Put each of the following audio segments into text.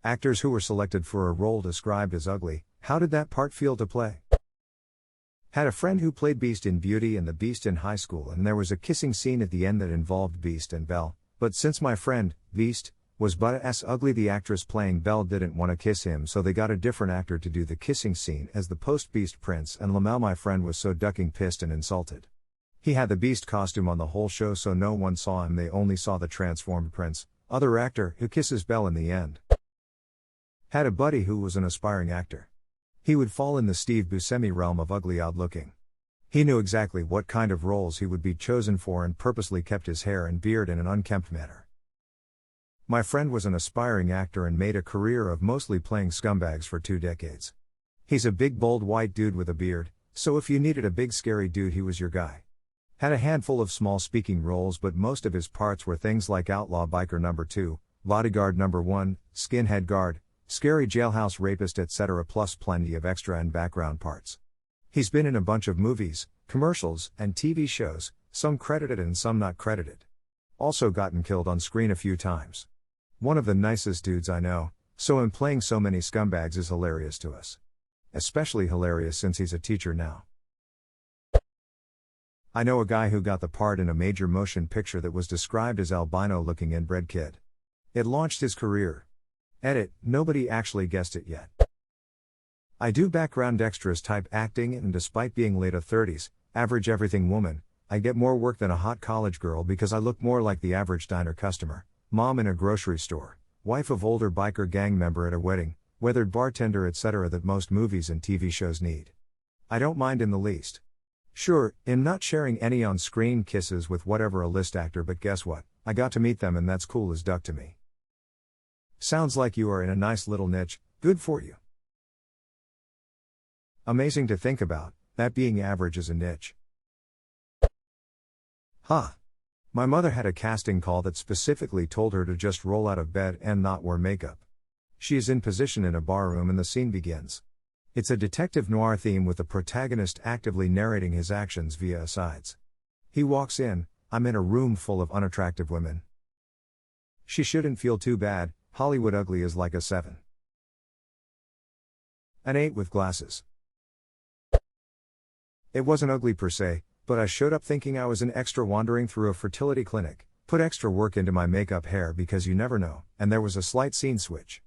Actors who were selected for a role described as ugly, how did that part feel to play? Had a friend who played Beast in Beauty and the Beast in high school, and there was a kissing scene at the end that involved Beast and Belle, but since my friend, Beast, was but as ugly, the actress playing Belle didn't want to kiss him, so they got a different actor to do the kissing scene as the post-Beast prince, and Lamel, my friend, was so ducking pissed and insulted. He had the Beast costume on the whole show, so no one saw him, they only saw the transformed prince, other actor, who kisses Belle in the end. Had a buddy who was an aspiring actor. He would fall in the Steve Buscemi realm of ugly odd looking. He knew exactly what kind of roles he would be chosen for and purposely kept his hair and beard in an unkempt manner. My friend was an aspiring actor and made a career of mostly playing scumbags for 2 decades. He's a big bold white dude with a beard, so if you needed a big scary dude, he was your guy. Had a handful of small speaking roles, but most of his parts were things like Outlaw Biker No. 2, Bodyguard No. 1, Skinhead Guard, Scary Jailhouse Rapist, etc., plus plenty of extra and background parts. He's been in a bunch of movies, commercials, and TV shows, some credited and some not credited. Also gotten killed on screen a few times. One of the nicest dudes I know, so him playing so many scumbags is hilarious to us. Especially hilarious since he's a teacher now. I know a guy who got the part in a major motion picture that was described as albino-looking inbred kid. It launched his career. Edit, nobody actually guessed it yet. I do background extras type acting, and despite being late 30s, average everything woman, I get more work than a hot college girl because I look more like the average diner customer, mom in a grocery store, wife of older biker gang member at a wedding, weathered bartender, etc. that most movies and TV shows need. I don't mind in the least. Sure, I'm not sharing any on-screen kisses with whatever a list actor, but guess what, I got to meet them and that's cool as duck to me. Sounds like you are in a nice little niche, good for you. Amazing to think about, that being average is a niche. Huh. My mother had a casting call that specifically told her to just roll out of bed and not wear makeup. She is in position in a barroom and the scene begins. It's a detective noir theme with the protagonist actively narrating his actions via asides. He walks in, I'm in a room full of unattractive women. She shouldn't feel too bad, Hollywood ugly is like a 7. An 8 with glasses. It wasn't ugly per se, but I showed up thinking I was an extra wandering through a fertility clinic, put extra work into my makeup hair because you never know, and there was a slight scene switch.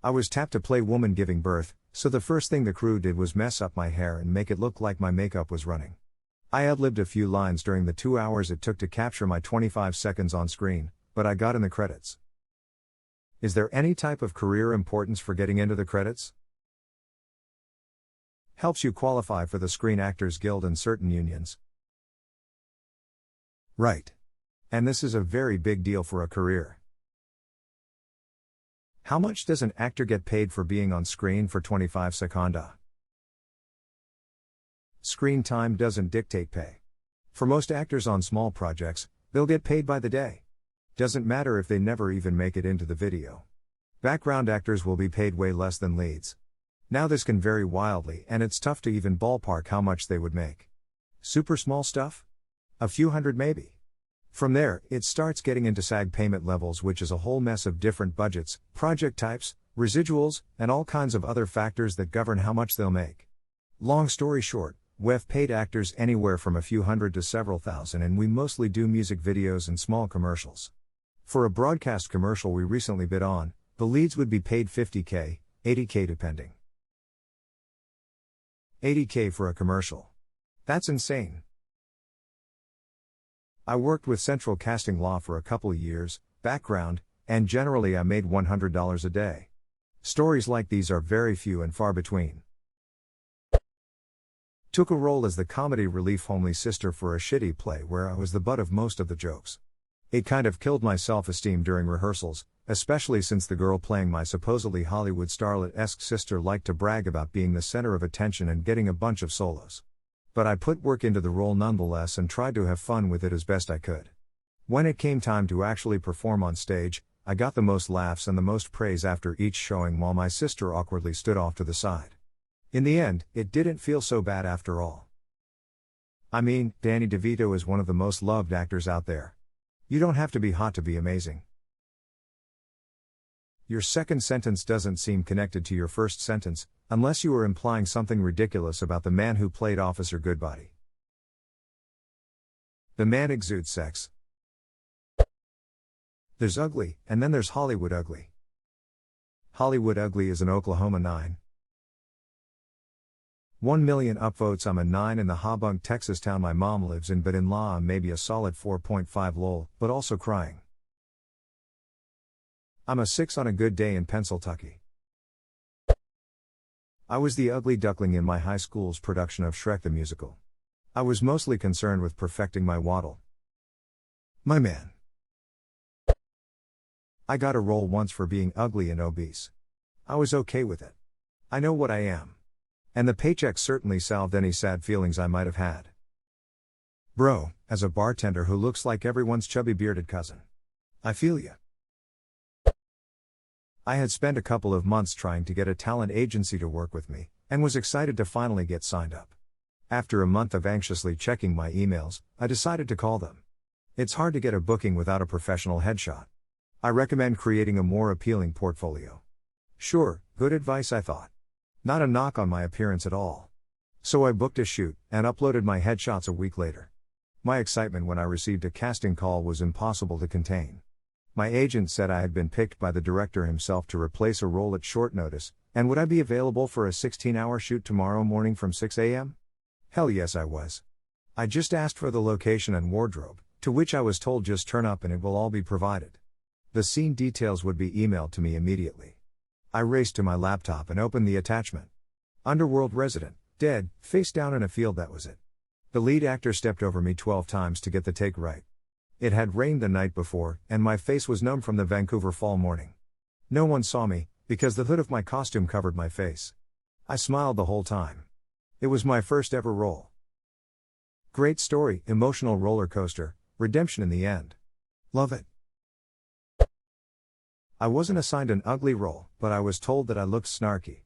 I was tapped to play woman giving birth, so the first thing the crew did was mess up my hair and make it look like my makeup was running. I ad-libbed a few lines during the 2 hours it took to capture my 25 seconds on screen, but I got in the credits. Is there any type of career importance for getting into the credits? Helps you qualify for the Screen Actors Guild and certain unions. Right. And this is a very big deal for a career. How much does an actor get paid for being on screen for 25 seconds? Screen time doesn't dictate pay. For most actors on small projects, they'll get paid by the day. Doesn't matter if they never even make it into the video. Background actors will be paid way less than leads. Now this can vary wildly and it's tough to even ballpark how much they would make. Super small stuff? A few hundred maybe. From there, it starts getting into SAG payment levels, which is a whole mess of different budgets, project types, residuals, and all kinds of other factors that govern how much they'll make. Long story short, we've paid actors anywhere from a few hundred to several thousand, and we mostly do music videos and small commercials. For a broadcast commercial we recently bid on, the leads would be paid $50K, $80K depending. $80K for a commercial. That's insane. I worked with Central Casting Law for a couple of years, background, and generally I made $100 a day. Stories like these are very few and far between. Took a role as the comedy relief homely sister for a shitty play where I was the butt of most of the jokes. It kind of killed my self-esteem during rehearsals, especially since the girl playing my supposedly Hollywood starlet-esque sister liked to brag about being the center of attention and getting a bunch of solos. But I put work into the role nonetheless and tried to have fun with it as best I could. When it came time to actually perform on stage, I got the most laughs and the most praise after each showing while my sister awkwardly stood off to the side. In the end, it didn't feel so bad after all. I mean, Danny DeVito is one of the most loved actors out there. You don't have to be hot to be amazing. Your second sentence doesn't seem connected to your first sentence, unless you are implying something ridiculous about the man who played Officer Goodbody. The man exudes sex. There's ugly, and then there's Hollywood ugly. Hollywood ugly is an Oklahoma 9. 1 million upvotes. I'm a 9 in the Habunk, Texas town my mom lives in, but in law I'm maybe a solid 4.5 lol, but also crying. I'm a 6 on a good day in Pennsylvania. I was the ugly duckling in my high school's production of Shrek the Musical. I was mostly concerned with perfecting my waddle. My man. I got a role once for being ugly and obese. I was okay with it. I know what I am. And the paycheck certainly salved any sad feelings I might have had. Bro, as a bartender who looks like everyone's chubby bearded cousin. I feel ya. I had spent a couple of months trying to get a talent agency to work with me, and was excited to finally get signed up. After a month of anxiously checking my emails, I decided to call them. It's hard to get a booking without a professional headshot. I recommend creating a more appealing portfolio. Sure, good advice, I thought. Not a knock on my appearance at all. So I booked a shoot, and uploaded my headshots a week later. My excitement when I received a casting call was impossible to contain. My agent said I had been picked by the director himself to replace a role at short notice, and would I be available for a 16-hour shoot tomorrow morning from 6 a.m.? Hell yes I was. I just asked for the location and wardrobe, to which I was told just turn up and it will all be provided. The scene details would be emailed to me immediately. I raced to my laptop and opened the attachment. Underworld resident, dead, face down in a field, that was it. The lead actor stepped over me 12 times to get the take right. It had rained the night before, and my face was numb from the Vancouver fall morning. No one saw me, because the hood of my costume covered my face. I smiled the whole time. It was my first ever role. Great story, emotional roller coaster, redemption in the end. Love it. I wasn't assigned an ugly role, but I was told that I looked snarky.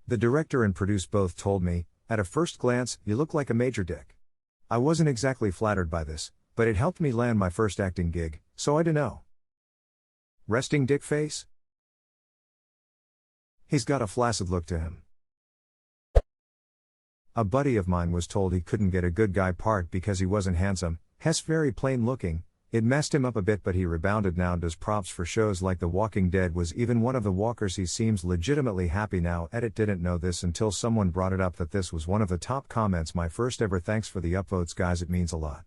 The director and producer both told me, at a first glance, you look like a major dick. I wasn't exactly flattered by this, but it helped me land my first acting gig, so I dunno. Resting dick face? He's got a flaccid look to him. A buddy of mine was told he couldn't get a good guy part because he wasn't handsome, hence very plain looking. It messed him up a bit, but he rebounded now, does props for shows like The Walking Dead, was even one of the walkers. He seems legitimately happy now. Edit, didn't know this until someone brought it up that this was one of the top comments. My first ever thanks for the upvotes, guys, it means a lot.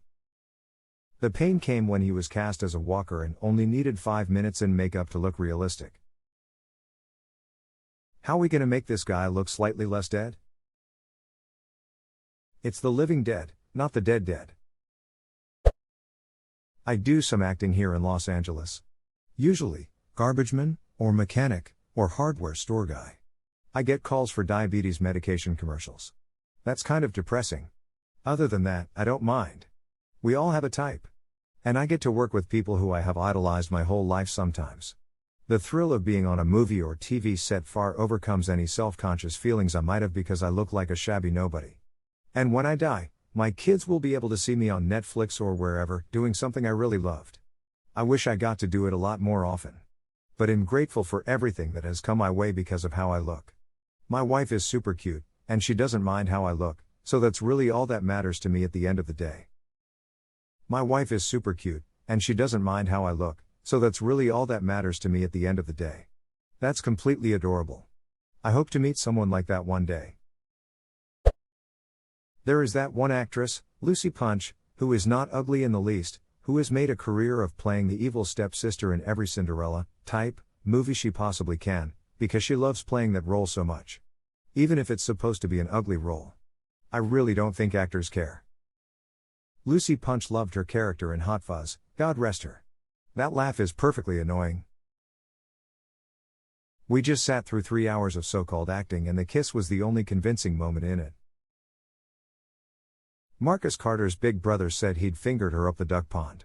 The pain came when he was cast as a walker and only needed 5 minutes in makeup to look realistic. How we gonna make this guy look slightly less dead? It's the living dead, not the dead dead. I do some acting here in Los Angeles. Usually, garbageman, or mechanic, or hardware store guy. I get calls for diabetes medication commercials. That's kind of depressing. Other than that, I don't mind. We all have a type. And I get to work with people who I have idolized my whole life sometimes. The thrill of being on a movie or TV set far overcomes any self-conscious feelings I might have because I look like a shabby nobody. And when I die, my kids will be able to see me on Netflix or wherever, doing something I really loved. I wish I got to do it a lot more often. But I'm grateful for everything that has come my way because of how I look. My wife is super cute, and she doesn't mind how I look, so that's really all that matters to me at the end of the day. My wife is super cute, and she doesn't mind how I look, so that's really all that matters to me at the end of the day. That's completely adorable. I hope to meet someone like that one day. There is that one actress, Lucy Punch, who is not ugly in the least, who has made a career of playing the evil stepsister in every Cinderella type movie she possibly can, because she loves playing that role so much. Even if it's supposed to be an ugly role. I really don't think actors care. Lucy Punch loved her character in Hot Fuzz, God rest her. That laugh is perfectly annoying. We just sat through 3 hours of so-called acting and the kiss was the only convincing moment in it. Marcus Carter's big brother said he'd fingered her up the duck pond.